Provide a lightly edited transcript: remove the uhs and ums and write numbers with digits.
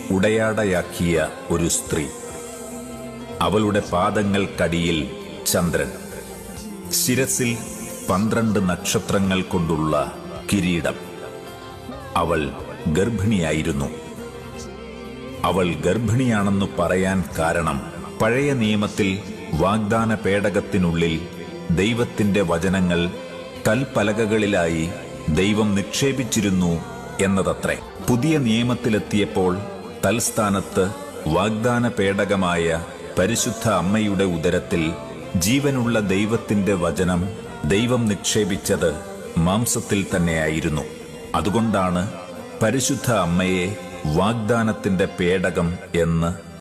ഉടയാടയാക്കിയ ഒരു സ്ത്രീ. അവളുടെ പാദങ്ങൾക്കടിയിൽ ചന്ദ്രൻ, ശിരസിൽ 12 നക്ഷത്രങ്ങൾ കൊണ്ടുള്ള കിരീടം. അവൾ ഗർഭിണിയായിരുന്നു. അവൾ ഗർഭിണിയാണെന്നു പറയാൻ കാരണം, പഴയ നിയമത്തിൽ വാഗ്ദാന പേടകത്തിനുള്ളിൽ ദൈവത്തിന്റെ വചനങ്ങൾ കൽപ്പലകകളിലായി ദൈവം നിക്ഷേപിച്ചിരുന്നു എന്നതത്രേ. പുതിയ നിയമത്തിലെത്തിയപ്പോൾ തൽസ്ഥാനത്ത് വാഗ്ദാന പേടകമായ പരിശുദ്ധ അമ്മയുടെ ഉദരത്തിൽ ജീവനുള്ള ദൈവത്തിന്റെ വചനം ദൈവം നിക്ഷേപിച്ചത് മാംസത്തിൽ തന്നെയായിരുന്നു. അതുകൊണ്ടാണ് പരിശുദ്ധ അമ്മയെ വാഗ്ദാനത്തിന്റെ പേടകം എന്ന്